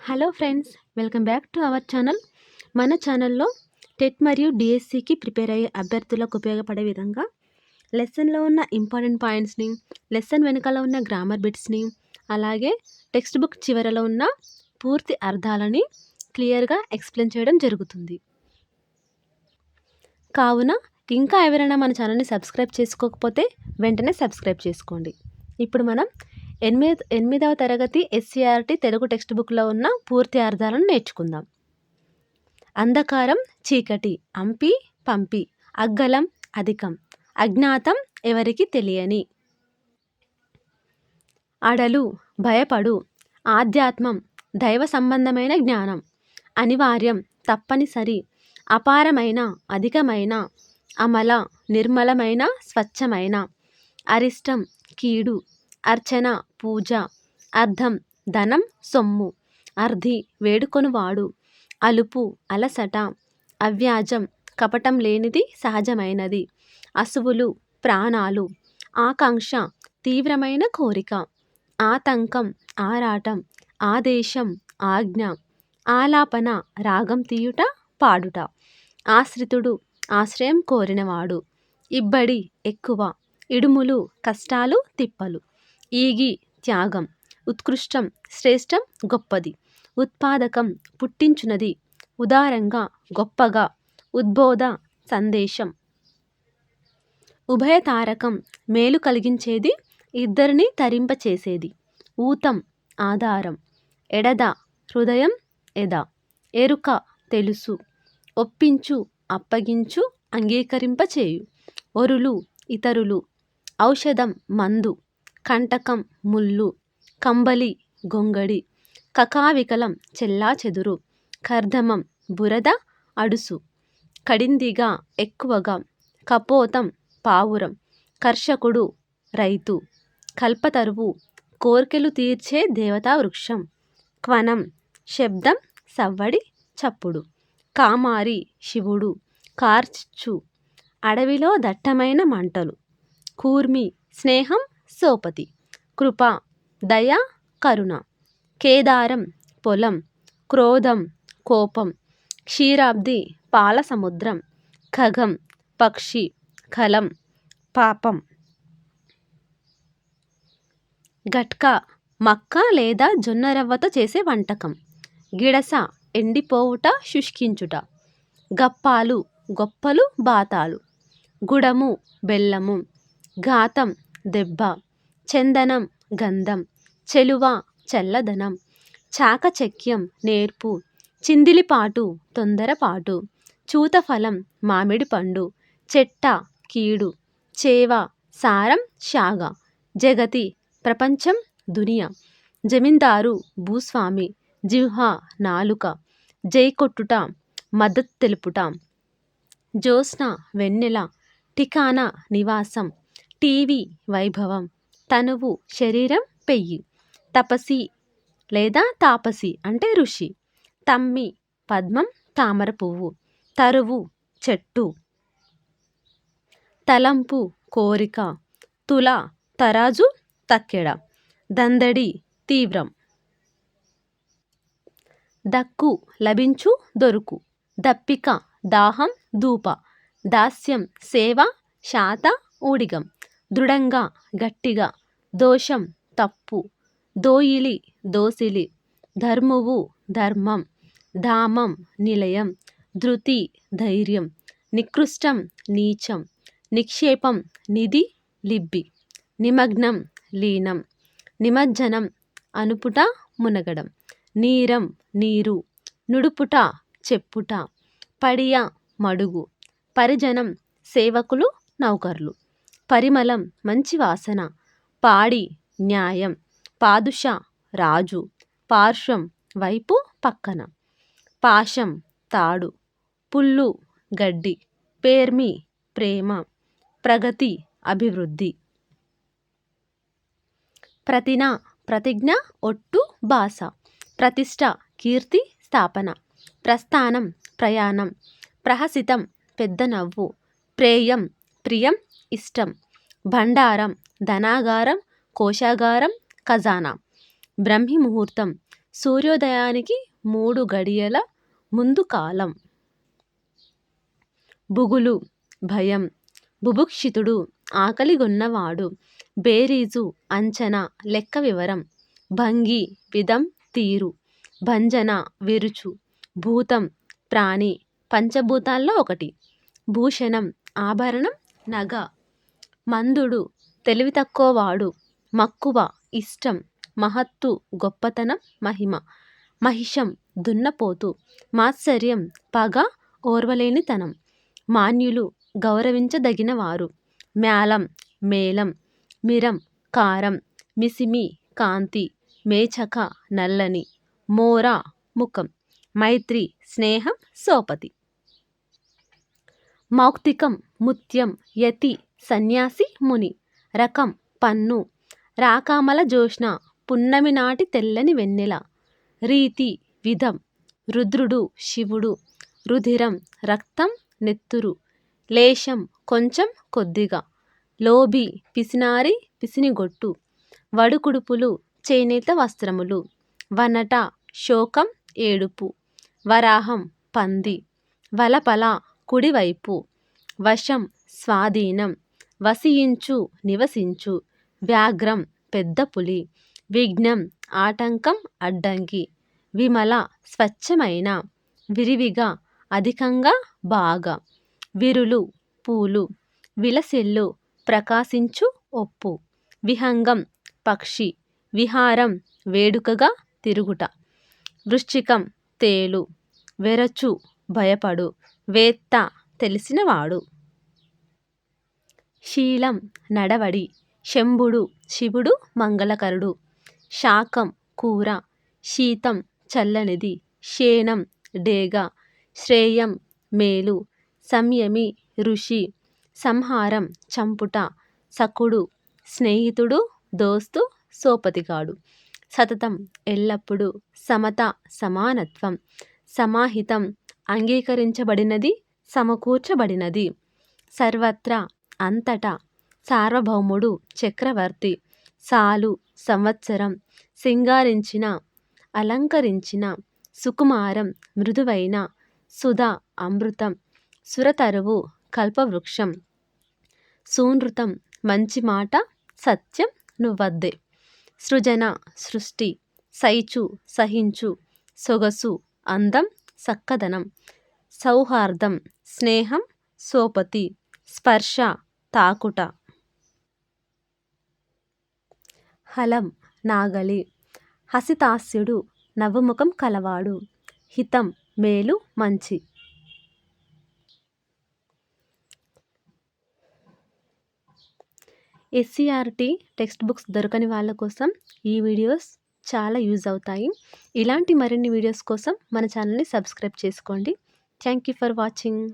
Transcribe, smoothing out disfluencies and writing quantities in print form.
Hello friends, welcome back to our channel. మన ఛానల్లో TET మరియు డిఎస్సికి ప్రిపేర్ అయ్యే అభ్యర్థులకు ఉపయోగపడే విధంగా లెసన్లో ఉన్న ఇంపార్టెంట్ పాయింట్స్ని, లెసన్ వెనకాల ఉన్న గ్రామర్ బిట్స్ని, అలాగే టెక్స్ట్ బుక్ చివరలో ఉన్న పూర్తి అర్థాలని క్లియర్గా ఎక్స్ప్లెయిన్ చేయడం జరుగుతుంది. కావున ఇంకా ఎవరైనా మన ఛానల్ని సబ్స్క్రైబ్ చేసుకోకపోతే వెంటనే సబ్స్క్రైబ్ చేసుకోండి. ఇప్పుడు మనం ఎనిమిదవ తరగతి ఎస్సీఆర్టీ తెలుగు టెక్స్ట్ బుక్లో ఉన్న పూర్తి అర్థాలను నేర్చుకుందాం. అంధకారం చీకటి, అంపి పంపి, అగ్గలం అధికం, అజ్ఞాతం ఎవరికి తెలియని, అడలు భయపడు, ఆధ్యాత్మం దైవ సంబంధమైన జ్ఞానం, అనివార్యం తప్పనిసరి, అపారమైన అధికమైన, అమల నిర్మలమైన స్వచ్ఛమైన, అరిష్టం కీడు, అర్చన పూజ, అర్థం ధనం సొమ్ము, అర్ధి వేడుకొనువాడు, అలుపు అలసట, అవ్యాజం కపటం లేనిది సహజమైనది, అసువులు ప్రాణాలు, ఆకాంక్ష తీవ్రమైన కోరిక, ఆతంకం ఆరాటం, ఆదేశం ఆజ్ఞ, ఆలాపన రాగం తీయుట పాడుట, ఆశ్రితుడు ఆశ్రయం కోరినవాడు, ఇబ్బడి ఎక్కువ, ఇడుములు కష్టాలు తిప్పలు, ఈగి త్యాగం, ఉత్కృష్టం శ్రేష్టం గొప్పది, ఉత్పాదకం పుట్టించునది, ఉదారంగా గొప్పగా, ఉద్బోధ సందేశం, ఉభయతారకం మేలు కలిగించేది, ఇద్దరిని తరింపచేసేది, ఊతం ఆధారం, ఎడద హృదయం ఎద, ఎరుక తెలుసు, ఒప్పించు అప్పగించు అంగీకరింపచేయు, ఒరులు ఇతరులు, ఔషధం మందు, కంటకం ముళ్ళు, కంబలి గొంగడి, కకావికలం చెల్లాచెదురు, కర్ధమం బురద అడుసు, కడిందిగా ఎక్కువగా, కపోతం పావురం, కర్షకుడు రైతు, కల్పతరువు కోర్కెలు తీర్చే దేవతా వృక్షం, క్వనం శబ్దం సవ్వడి చప్పుడు, కామారి శివుడు, కార్చిచ్చు అడవిలో దట్టమైన మంటలు, కూర్మి స్నేహం సోపతి, కృప దయ కరుణ, కేదారం పొలం, క్రోధం కోపం, క్షీరాబ్ది పాల సముద్రం, ఖగం పక్షి, ఖలం పాపం, గట్కా మక్క లేదా జొన్న రవ్వతో చేసే వంటకం, గిడస ఎండిపోవుట శుష్కించుట, గప్పాలు గొప్పలు బాతాలు, గుడము బెల్లము, ఘాతం దెబ్బ, చందనం గంధం, చెలువ చల్లదనం, చాకచక్యం నేర్పు, చిందిలిపాటు తొందరపాటు, చూతఫలం మామిడి పండు, చెట్ట కీడు, చేవ సారం శాగ, జగతి ప్రపంచం దునియా, జమీందారు భూస్వామి, జిహ్వ నాలుక, జైకొట్టుట మద్దతు తెలుపుట, జ్యోత్స్న వెన్నెల, ఠికానా నివాసం, టీవీ వైభవం, తనువు శరీరం పెయ్యి, తపసి లేదా తాపసి అంటే ఋషి, తమ్మి పద్మం తామర పువ్వు, తరువు చెట్టు, తలంపు కోరిక, తుల తరాజు తక్కెడ, దందడి తీవ్రం, దక్కు లభించు దొరుకు, దప్పిక దాహం ధూప, దాస్యం సేవ శాత ఊడిగం, దృఢంగా గట్టిగా, దోషం తప్పు, దోయిలి దోసిలి, ధర్మువు ధర్మం, ధామం నిలయం, ధృతి ధైర్యం, నికృష్టం నీచం, నిక్షేపం నిధి లిబ్బి, నిమగ్నం లీనం, నిమజ్జనం అనుపుట మునగడం, నీరం నీరు, నుడుపుట చెప్పుట, పడియ మడుగు, పరిజనం సేవకులు నౌకర్లు, పరిమళం మంచి వాసన, పాడి న్యాయం, పాదుషా రాజు, పార్శ్వం వైపు పక్కన, పాశం తాడు, పుల్లు గడ్డి, పేర్మి ప్రేమ, ప్రగతి అభివృద్ధి, ప్రతిన ప్రతిజ్ఞ ఒట్టు భాష, ప్రతిష్ట కీర్తి స్థాపన, ప్రస్థానం ప్రయాణం, ప్రహసితం పెద్ద నవ్వు, ప్రేయం ప్రియం ఇష్టం, భండారం ధనాగారం కోశాగారం ఖజానా, బ్రహ్మి ముహూర్తం సూర్యోదయానికి 3 గడియల ముందు కాలం. బుగులు భయం, బుభుక్షితుడు ఆకలిగొన్నవాడు, బేరీజు అంచనా లెక్క వివరం, భంగి విధం తీరు, భంజన విరుచు, భూతం ప్రాణి పంచభూతాల్లో ఒకటి, భూషణం ఆభరణం నగ, మందుడు తెలివి తక్కువవాడు, మక్కువ ఇష్టం, మహత్తు గొప్పతనం మహిమ, మహిషం దున్నపోతు, మాత్సర్యం పగ ఓర్వలేనితనం, మాన్యులు గౌరవించదగినవారు, మ్యాలం మేలం, మిరం కారం, మిసిమి కాంతి, మేచక నల్లని, మోర ముఖం, మైత్రి స్నేహం సోపతి. మౌక్తికం ముత్యం, యతి సన్యాసి ముని, రకం పన్ను, రాకామల జోష్ణ పున్నమి నాటి తెల్లని వెన్నెల, రీతి విధం, రుద్రుడు శివుడు, రుధిరం రక్తం నెత్తురు, లేశం కొంచెం కొద్దిగా, లోభి పిసినారి పిసినిగొట్టు, వడుకుడుపులు చేనేత వస్త్రములు, వనట శోకం ఏడుపు, వరాహం పంది, వలపల కుడివైపు, వశం స్వాధీనం, వసించు నివసించు, వ్యాఘ్రం పెద్ద పులి, విఘ్నం ఆటంకం అడ్డంకి, విమల స్వచ్ఛమైన, విరివిగా అధికంగా బాగా, విరులు పూలు, విలసిల్లు ప్రకాశించు ఒప్పు, విహంగం పక్షి, విహారం వేడుకగా తిరుగుట, వృశ్చికం తేలు, వెరచు భయపడు, వేత్త తెలిసినవాడు, శీలం నడవడి, శంభుడు శివుడు మంగళకరుడు, శాకం కూర, శీతం చల్లనిది, శేనం డేగ, శ్రేయం మేలు, సంయమి ఋషి, సంహారం చంపుట, సకుడు స్నేహితుడు దోస్తు సోపతిగాడు, సతతం ఎల్లప్పుడూ, సమత సమానత్వం, సమాహితం అంగీకరించబడినది సమకూర్చబడినది, సర్వత్రా అంతటా, సార్వభౌముడు చక్రవర్తి, సాలు సంవత్సరం, సింగారించిన అలంకరించిన, సుకుమారం మృదువైన, సుధ అమృతం, సురతరువు కల్పవృక్షం, సూనృతం మంచి మాట, సత్యం నువ్వద్దే, సృజన సృష్టి, సైచు సహించు, సొగసు అందం సక్కదనం, సౌహార్దం స్నేహం సోపతి, స్పర్శ తాకుట, హలం నాగలి, హసితాస్యుడు నవ్వుముఖం కలవాడు, హితం మేలు మంచి. ఎస్సీఆర్టీ టెక్స్ట్ బుక్స్ దొరకని వాళ్ళ కోసం ఈ వీడియోస్ చాలా యూజ్ అవుతాయి. ఇలాంటి మరిన్ని వీడియోస్ కోసం మన ఛానల్ని సబ్స్క్రైబ్ చేసుకోండి. Thank you for watching.